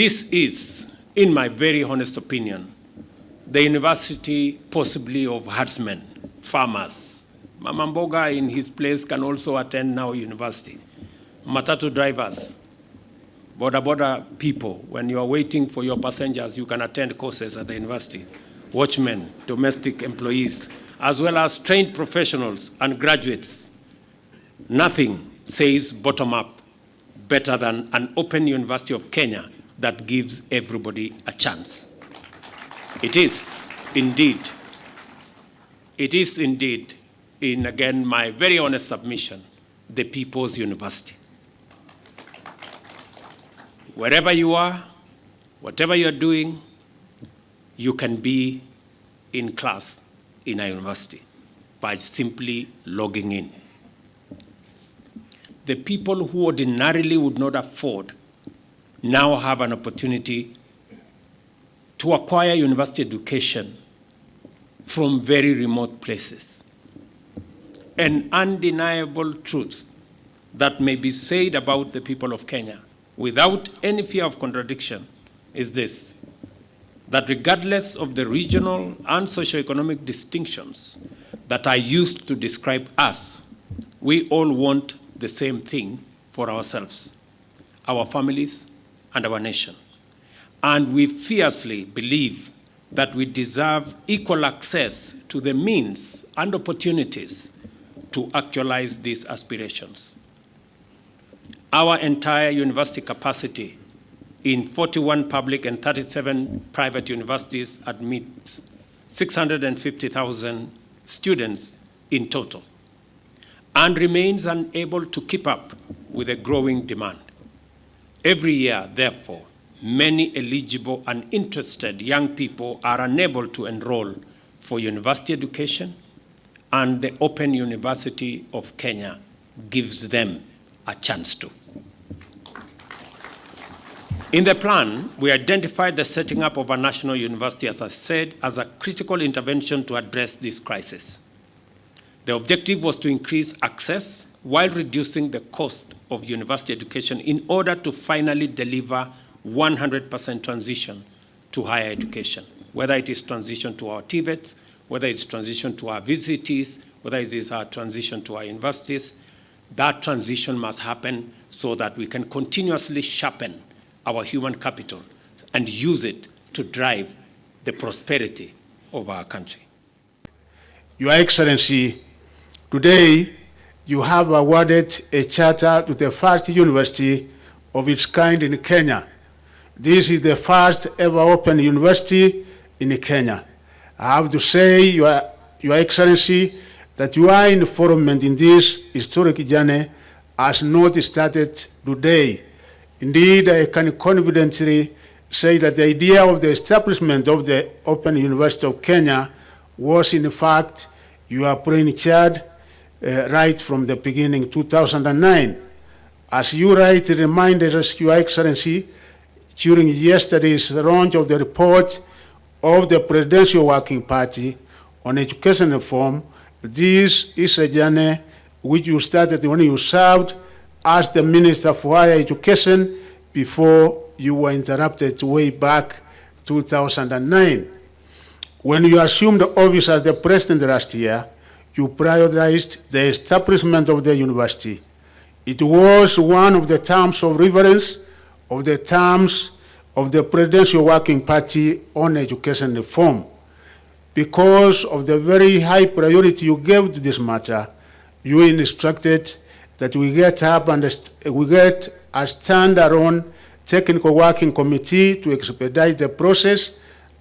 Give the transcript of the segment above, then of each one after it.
This is, in my very honest opinion, the university possibly of herdsmen, farmers. Mama Mboga in his place can also attend now university. Matatu drivers, Bodaboda people, when you are waiting for your passengers, you can attend courses at the university. Watchmen, domestic employees, as well as trained professionals and graduates. Nothing says bottom-up better than an open University of Kenya that gives everybody a chance. It is indeed, in again my very honest submission, the People's University. Wherever you are, whatever you're doing, you can be in class in a university by simply logging in. The people who ordinarily would not afford now have an opportunity to acquire university education from very remote places. An undeniable truth that may be said about the people of Kenya without any fear of contradiction is this: that regardless of the regional and socioeconomic distinctions that are used to describe us, we all want the same thing for ourselves, our families, and our nation. And we fiercely believe that we deserve equal access to the means and opportunities to actualize these aspirations. Our entire university capacity in 41 public and 37 private universities admits 650,000 students in total, and remains unable to keep up with a growing demand. Every year, therefore, many eligible and interested young people are unable to enroll for university education, and the Open University of Kenya gives them a chance to. In the plan, we identified the setting up of a national university, as I said, as a critical intervention to address this crisis. The objective was to increase access while reducing the cost of university education in order to finally deliver 100% transition to higher education, whether it is transition to our TVETs, whether it's transition to our VCTs, whether it is our transition to our universities. That transition must happen so that we can continuously sharpen our human capital and use it to drive the prosperity of our country. Your Excellency, today you have awarded a charter to the first university of its kind in Kenya. This is the first ever open university in Kenya. I have to say, Your Excellency, that your involvement in this historic journey has not started today. Indeed, I can confidently say that the idea of the establishment of the Open University of Kenya was, in fact, your brainchild right from the beginning, 2009. As you rightly reminded us, Your Excellency, during yesterday's launch of the report of the Presidential Working Party on education reform, this is a journey which you started when you served as the Minister for Higher Education before you were interrupted way back 2009. When you assumed office as the President last year, you prioritized the establishment of the university. It was one of the terms of reference of the terms of the Presidential Working Party on education reform. Because of the very high priority you gave to this matter, you instructed that we get up and we get a standalone technical working committee to expedite the process,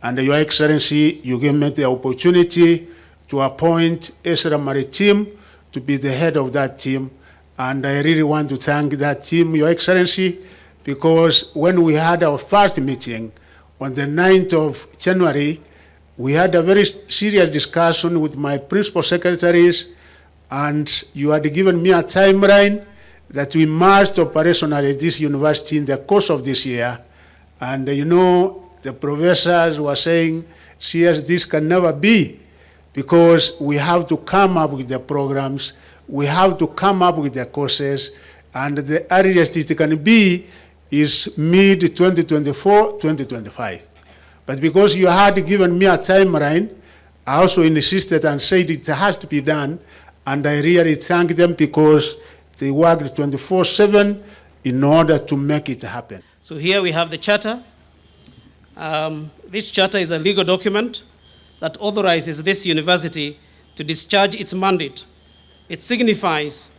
and Your Excellency, you gave me the opportunity to appoint Ezra Maritim to be the head of that team, and I really want to thank that team, Your Excellency, because when we had our first meeting on the 9th of January, we had a very serious discussion with my principal secretaries, and you had given me a timeline that we must operationalize this university in the course of this year. And you know, the professors were saying, CS, this can never be, because we have to come up with the programs, we have to come up with the courses, and the earliest it can be is mid-2024, 2025. But because you had given me a timeline, I also insisted and said it has to be done, and I really thank them because they worked 24/7 in order to make it happen. So here we have the charter. This charter is a legal document that authorizes this university to discharge its mandate. It signifies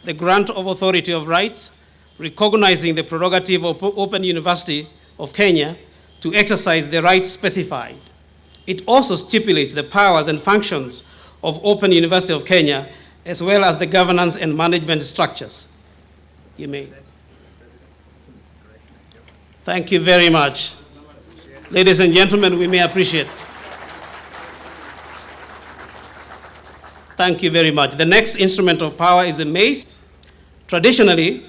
the grant of authority of rights, recognizing the prerogative of Open University of Kenya to exercise the rights specified. It also stipulates the powers and functions of Open University of Kenya, as well as the governance and management structures. You may. Thank you very much. Ladies and gentlemen, we may appreciate. Thank you very much. The next instrument of power is the mace. Traditionally,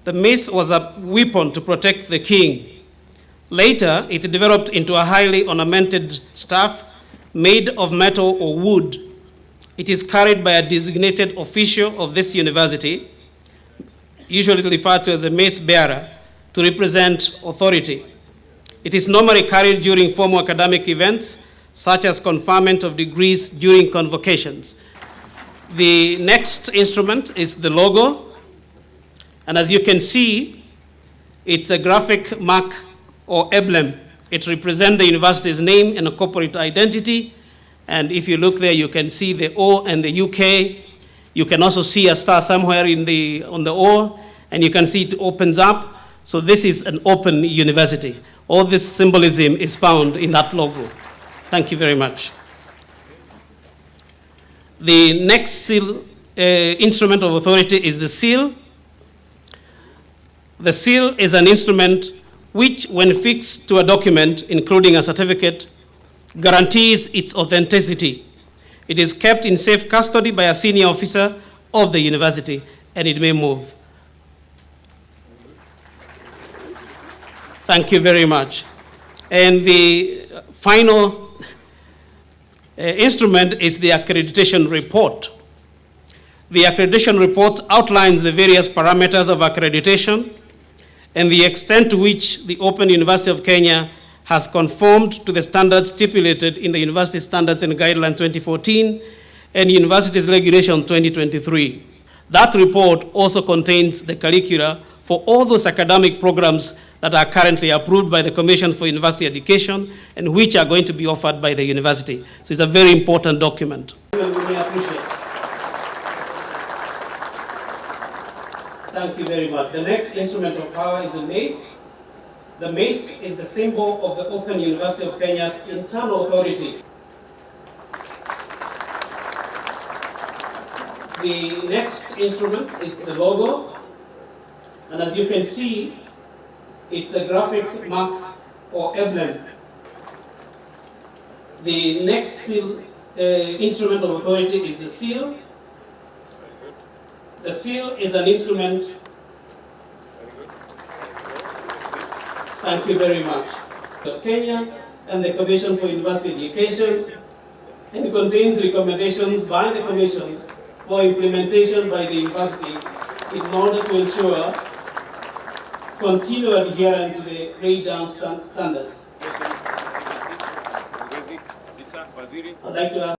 the mace was a weapon to protect the king. Later, it developed into a highly ornamented staff made of metal or wood. It is carried by a designated official of this university, usually referred to as a mace bearer, to represent authority. It is normally carried during formal academic events, such as conferment of degrees during convocations. The next instrument is the logo, and as you can see, it's a graphic mark or emblem. It represents the university's name and a corporate identity, and if you look there, you can see the O and the UK. You can also see a star somewhere on the O, and you can see it opens up. So this is an open university. All this symbolism is found in that logo. Thank you very much. The next seal, instrument of authority is the seal. The seal is an instrument which, when fixed to a document, including a certificate, guarantees its authenticity. It is kept in safe custody by a senior officer of the university, and it may move. Thank you very much. And the final instrument is the accreditation report. The accreditation report outlines the various parameters of accreditation and the extent to which the Open University of Kenya has conformed to the standards stipulated in the University Standards and Guidelines 2014 and Universities Regulation 2023. That report also contains the curricula for all those academic programs that are currently approved by the Commission for University Education and which are going to be offered by the university. So it's a very important document. Thank you very much. The next instrument of power is the mace. The mace is the symbol of the Open University of Kenya's internal authority. The next instrument is the logo. And as you can see, it's a graphic mark or emblem. The next seal, instrument of authority is the seal. The seal is an instrument. Thank you very much. Of Kenya and the Commission for University Education, and it contains recommendations by the Commission for implementation by the university in order to ensure continued adherence to the laid down standards. I'd like to ask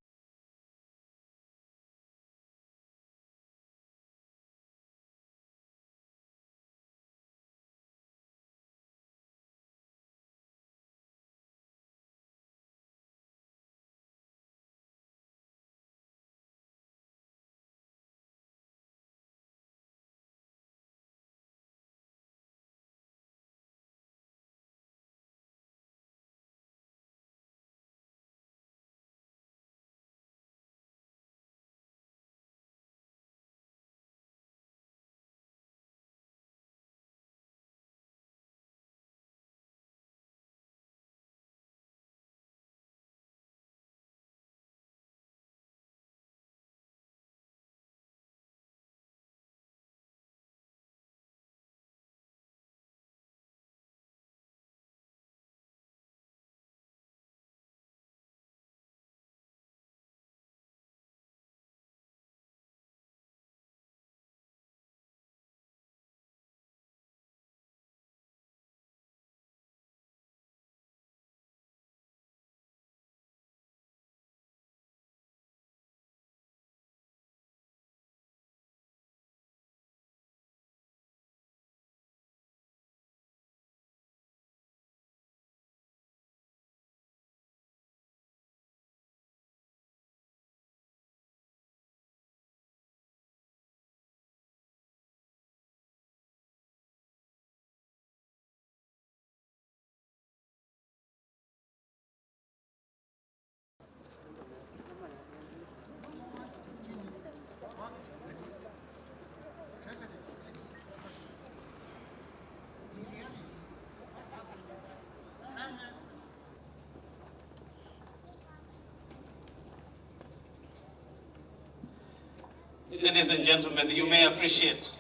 Ladies and gentlemen, you may appreciate.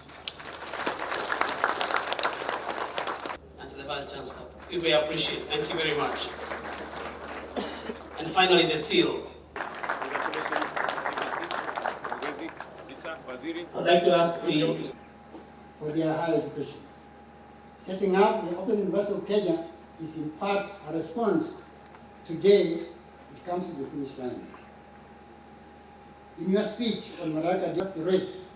And to the Vice Chancellor, you may appreciate. Thank you very much. And finally, the seal. I'd like to ask the... For their higher education. Setting up the Open University of Kenya is in part a response. Today, it comes to the finish line. In your speech on Madaraka, just the race.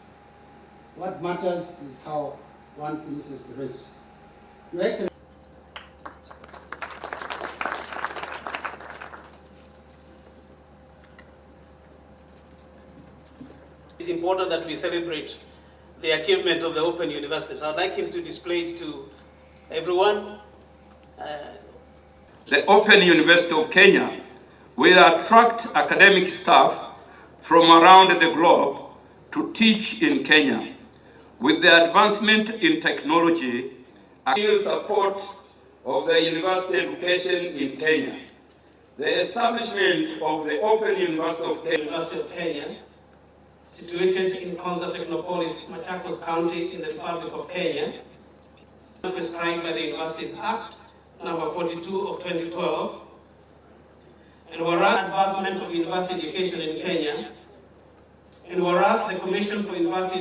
What matters is how one finishes the race. Your Excellency. It's important that we celebrate the achievement of the Open University. So I'd like him to display it to everyone. The Open University of Kenya will attract academic staff from around the globe to teach in Kenya. With the advancement in technology and support of the university education in Kenya, the establishment of the Open University of Kenya, Situated in Konza Technopolis, Machakos County in the Republic of Kenya, prescribed by the Universities Act number 42 of 2012, and whereas advancement of university education in Kenya, and whereas the Commission for University